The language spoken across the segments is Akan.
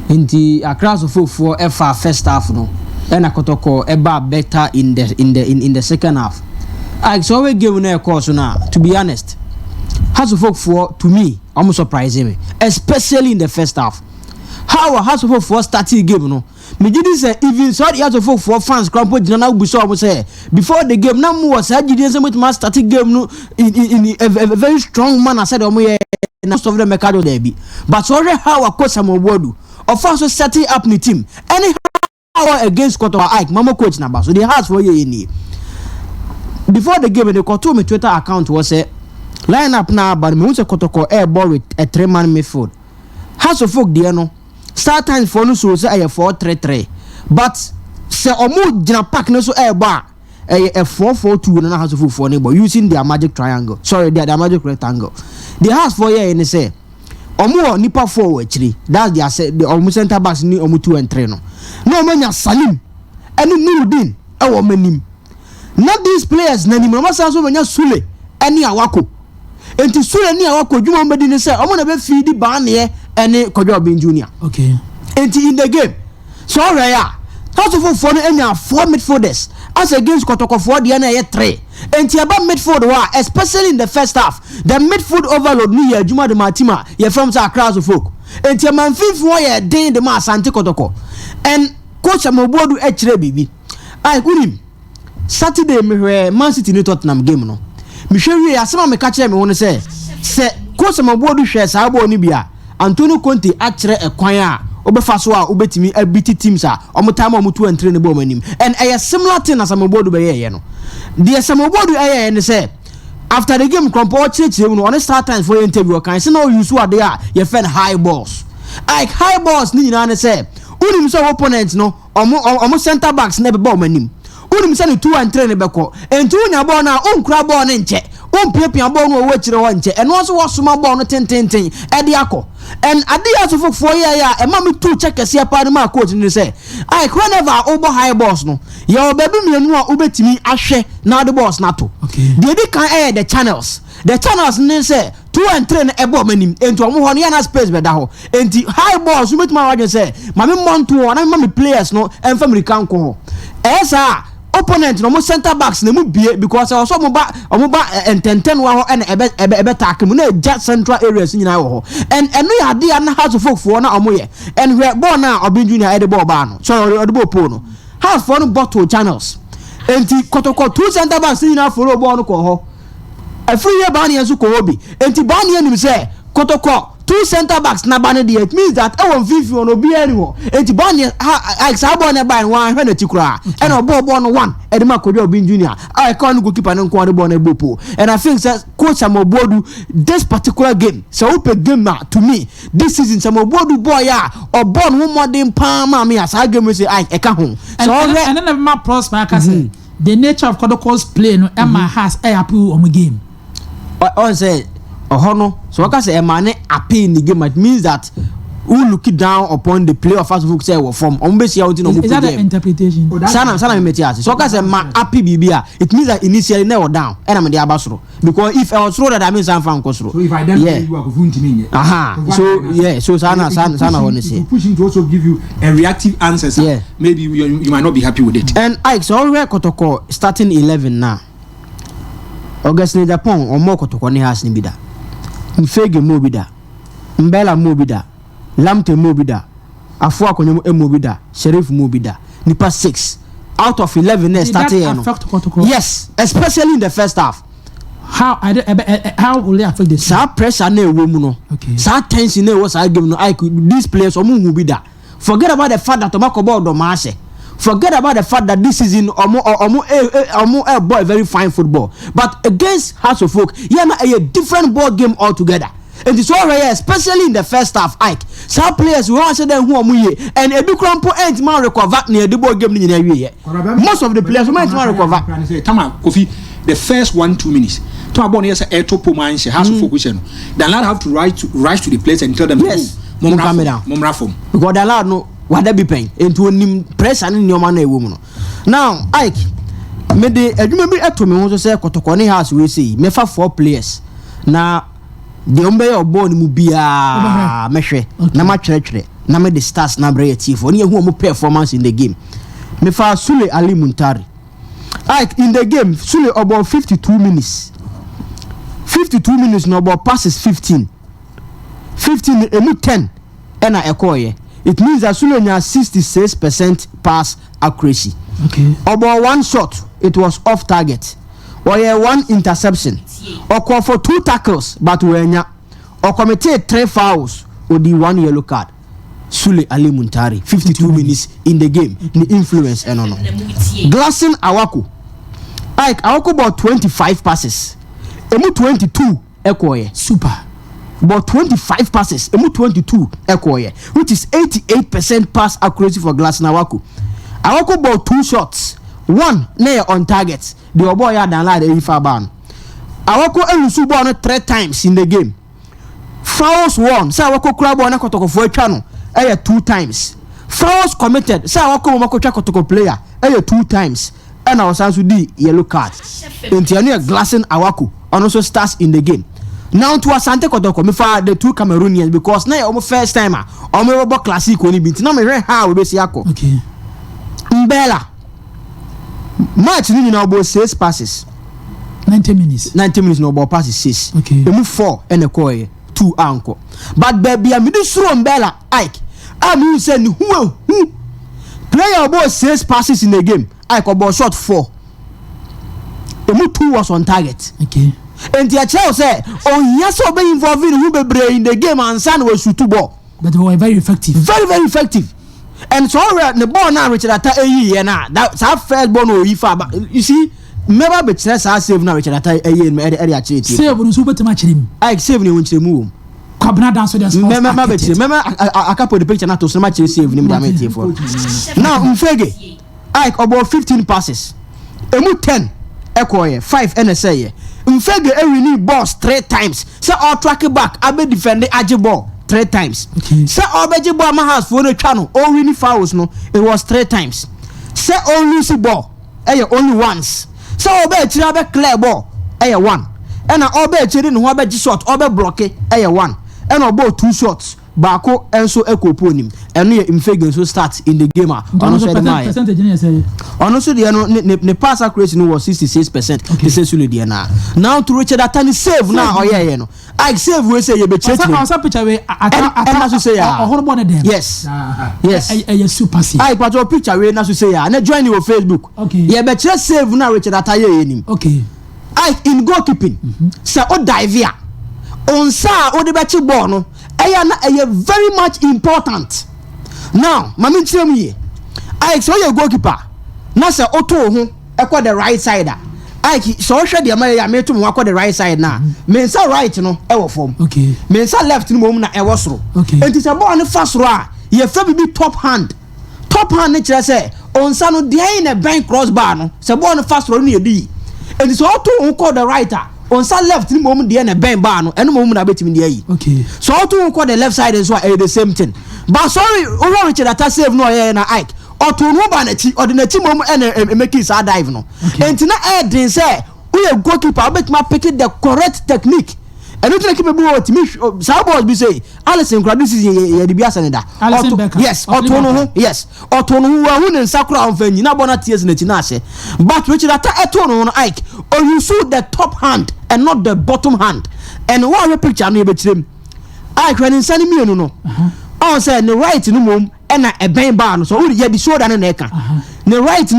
Inti Accra for FA first half no. And Kotoko eba better in the second half. I so we give no course now. To be honest, House of Folk for to me almost surprising me, especially in the first half. How House of Folk for starting game no. Me did say even so the House of Folk for fans crampo jina ubu so say before the game na mu was did say with starting game no in a very strong man. I said most of them Mercado there be, but so how a coach some wodu of also setting up the team anyhow against Kotoko Ike mama coach number so they has for you in before the game the Kotoko me Twitter account was a line up now but me want Kotoko air ball with a 3-man midfield. House of Folk there no start time for no so say 4-3-3 but say omo jina pack no so air bar a 4-4-2 na House of Folk for neighbor using their magic triangle sorry their magic rectangle. The house for here in say omo nipa forward actually that's the omo center backs ni omo 2 and 3 no manya Salim any Nurudin e wo manim not these players na ni mama so manya Sule any Awako enti Sule ni Awako djuma mbedi ni say omo na be feed ba ne any Kodwo Ben Junior okay enti in the game so rare House of for any 4 midfielders as against Kotoko for the na 3 enti about midfield wa especially in the first half the midfield overload ni ya Juma de Matima ye from Accra of Folk enti man fifo ye den de ma Asante Kotoko and coach Amobodu echire bibi ai kunim Saturday me Man City ni Tottenham game no me hwe wi asema me ka kire me won say coach Amobodu hwe sa abo ni bia Antonio Conte achire ekwan a obefa so a obetimi abiti teams a omotama omutu entre ne ball manim and a similar thing as Amobodu be ye no the Amobodu aye ne say after the game compo chire no on start time for interview kan say no use what they are ye fan high balls like high balls ni nyina ne say unim so opponent no omo center backs na be ball manim unim say ni 2 and 3 ne be ko enti unya ball na onkura ball ne nche onpiapia ball no wo chire ho nche eno so wo soma ball no tententen e de akọ and adia so for year ya e ma me two check ese pa no ma coach ni say I whenever over high balls no your baby mienu a obetimi ahwe na the balls na to okay they be can the channels ni say 2 and 3 na e ball manim enti omo ho na space be da ho enti high balls you metima waje say ma me monto na me players no en family kan ko ho esa opponent no mo center backs na mu bie because also mo ba ententen wa ho and ebe tack mu na jet central areas nyina wo ho and eno ya de na House of Folk for na omo ye and we ball na Oben Junior e de ball ba no so the ball po no house for no bottle channels enti Kotoko 2 center backs nyina for ball no ko ho afri ye ba ne enso ko obi enti ba ne anim say Kotoko 2 center backs na ba ne de it means that e won fifi on obi anywhere enti ba ne sa ball ne ba ne wan hwe na tikura and ball no 1 e de ma Kodwo Oben Junior I can't go keep an nko de ball na bopo and I think that coach Amobodu this particular game so we game na to me this season Amobodu boy ya or ball no more than palm me as I game say I ka ho so and then my prosper can say the nature of Kotoko's play no Emma has a appeal on the game on say no so I can say man appeal in the game it means that who look down upon the play of House of Folk say from ombesi out no is that the interpretation sana me metias so I can say ma happy bibia it means that initially never down and am the abasro because if I was throw that I mean some fan kosro so if I then you are going to mean so yeah so sana honestly pushing to also give you a reactive answer yeah. Maybe you might not be happy with it and I so already Kotoko starting 11 now August ni Japan or more Kotoko ni has ni bida Mfege mo bida Mbela mo bida Lamte mo bida Afua konyo mo bida Sheriff mo bida nipa 6 out of 11 started yes especially in the first half how will they affect this sa pressure na ewo mu no okay sa tension na ewo sa game no I could these players omo hu bida forget about the fact that Tomako ball do ma ase forget about the fact that this season omo boy very fine football but against House of Folk a different ball game altogether and it's all right especially in the first half Ike some players who answer them who omuye and e bi crampo end man recover near the ball game ni na wie most of the players man recover tama Kofi the first 1-2 minutes to abon yes e to man she House of Folk no the lad have to rush to the place and tell them yes momra form because the lad no wada be pen into onim pressure ni nyoma na ewo mu no now Ike me de adwuma bi eto me ho so say Kotoko ni House we say me fa 4 players na de ombe your ball ni mu bia mehwe na ma twere na me the stars na bre tief oni ehu omo performance in the game me fa Sule Ali Muntari like in the game Sule about 52 minutes no about passes 15 emu 10 ena ekoye it means that Sule nya 66% pass accuracy about one shot it was off target or one interception or call for 2 tackles but wenya or committed 3 fouls or the 1 yellow card. Sule Ali Muntari 52 minutes in the game the influence and no Glassing Awako like Awako about 25 passes emu 22 ekoye super about 25 passes emu 22 ekoye which is 88% pass accuracy for Glassing Awako about 2 shots one near on target the boy had and lie the far ban Awako elusu ball 3 times in the game fouls 1 say Awako club on Kotoko for channel 2 times fouls committed say Awako makotwa Kotoko player 2 times and our sans di yellow card into Glassing Awako and also starts in the game now to Asante Kotoko me for the 2 Cameroonians because now almost first timer or me robo classic oni bit now me how we be see akọ okay Mbella match ni na about 6 passes 90 minutes no about passes 6 okay we move 4 and a koye 2 anko but baby I do throw Mbella Ike I mean say who player about 6 passes in the game Ike about shot 4 emu 2 was on target okay and the child say oh yes so be involved who be in the game and San was shoot ball but they were very effective and so the ball now Richard Atta na that's our first ball no ifa but you see never be chess our save now Richard Atta area save no super match him I save ni won't move Kwabena dance with us remember I can put the picture na to so much save ni me for now Mfege I about 15 passes emu 10 ekoye 5 NSA Mfege every need balls 3 times say all track back abe defend the aje ball 3 times say obeji ball my house for the channel all really fouls no it was 3 times say only see ball only once so obe chira be clear ball 1 and obe chiri no obe shot obe block 1 and obo 2 shots Bako enso ekoponim eno ye Mfege so start in the game ono so percentage ni say ono so de no ne pass accuracy no was 66% they say Sule de na now to Richard Atani save now oye no I save we say ye be check me asa picture we ata so say ya ohorbo ne dem yes e super see I put your picture we na so say ya na join your Facebook ye be check save now Richard Atani ye nim okay I in goalkeeping say o dive ya on sa o de be chi ball no very much important now mami tell me I saw your goalkeeper na say auto ho e the right side I so hwe de ma me to mo the right side na me say right no e wo form okay me say left no mo na e wo soro okay enti say ball no fast ro a ye fa bi top hand ne kire say on sa no de in a bank crossbar no say ball no fast ro no ye di enti so auto ho call the righter on sa left ni mom de na ben bar no eno mom na betimi de yi okay so auto ko the left side so the same thing but sorry over Richard Atta save no na Ike auto no ba na chi or the na chi mom e make it dive no enti na den say we goalkeeper bet ma pick the correct technique and no take people what me sa boys be say Allison Kradu season ye de bi asane da yes auto no yes auto no hu ne sakura on fanyi na bona ties na chi na ase but Richard Atta eto no Ike or you saw the top hand and not the bottom hand and one picture no be tirem I can insani me no on say the right no mom and a ben bar no so we ye di shoulder na eka the right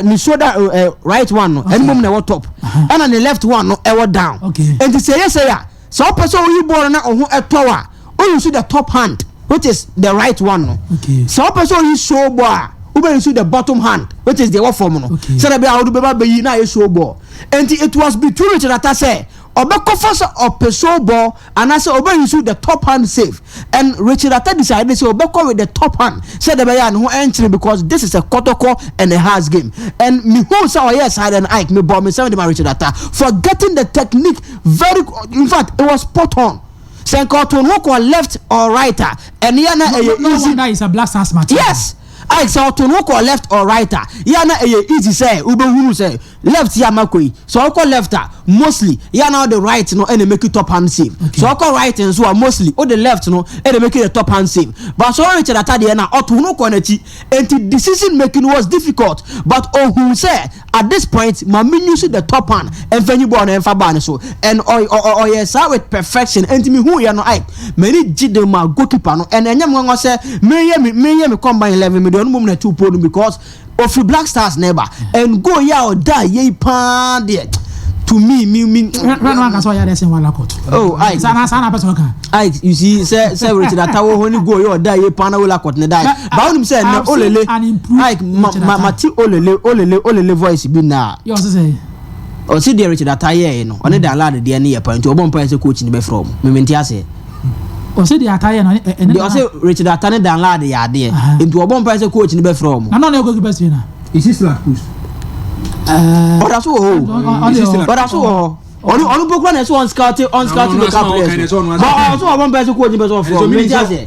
ni shoulder right one no and mom na what top and the left one no e down okay and say yes ya so person you born na ohun etowa o you see the top hand which is the right one no okay so person you show ball you see the bottom hand which is the what form no so that be how do be yi na you show ball and it was between Richard Atta say obekofasa opeso ball and I say obe use the top hand save and Richard Atta decided say obeko with the top hand said the man who entry because this is a Kotoko and a has game and me who say yes side and Ike me ball me 70 Richard Atta for getting the technique very in fact it was spot on say Kotoko walk on left or right and yana easy that is a black stars match yes I saw to walk or left or right yana easy say ube hunu say left ya makoi so oko left mostly ya now the right no and make it top hand same so oko right and so mostly o the left no and make it the top hand same but so Richard Atade na oto no konachi and the decision making was difficult but who said at this point ma use the top hand and fanny ball and fa so and or yes with perfection and me who ya no I many jide ma goalkeeper no and enyam ngo say me combine 11 million mum na 2 podium because of the Black Stars never and go ya or die ye pan there to me run so ya dey wala court oh I sana person kan I you see say Richard Atawo honey go ya or die ye pan wala court ne die ba onim say na olele I mati olele voice bi na you say o see the Richard Ataye no one dey allowed there ne pan to obon pan say coach ni be from me menti ase o say the attire no and o say Richard Atane download ya there into obon pan say coach ni be from na no go keep na is this like push that's all onu pokwa na so on scout local players but also obon pan say coach ni be from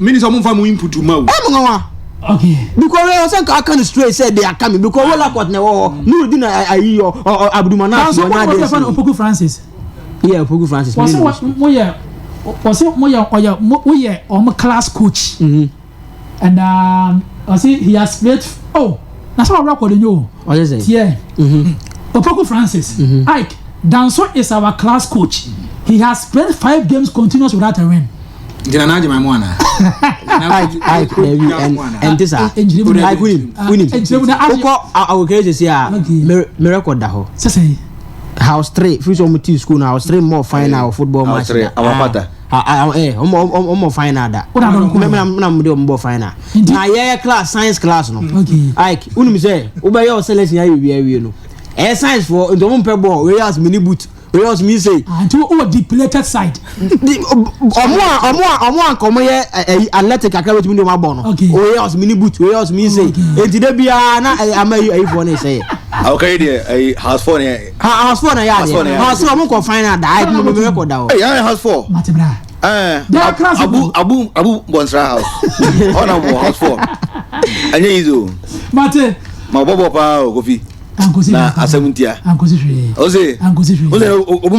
means some fa mu input ma o okay because we also can straight say they are coming because wala court na wo no di na ayi or Abdulmanaf so na dey Opoku Francis yeah Opoku Francis was class coach and I see he has played that's what record you what is it yeah Opoku Francis Ike Danso is our class coach he has played 5 games continuous without a win Jina naje my mwana and this are like winning oko our case here me record da ho say house 3 future mu team school now house 3 more final football match amapata omo final da na mo de mo final na ye class science class no like unum say obey your selection ya wi no science for ndo mo peball we as mini boot we as me say until over depleted side omo come here athletic akara wetin do ma ball no we as mini boot we as me say enti de bia na amayi for ne say okay there house 4 na ya house 4 mo ko final da I me record da yeah house 4 matebra abu Bonsra house ona mo house 4 anye izo mate ma bobo pa Kofi ankosi na asemuntia ankosi hwe oze obu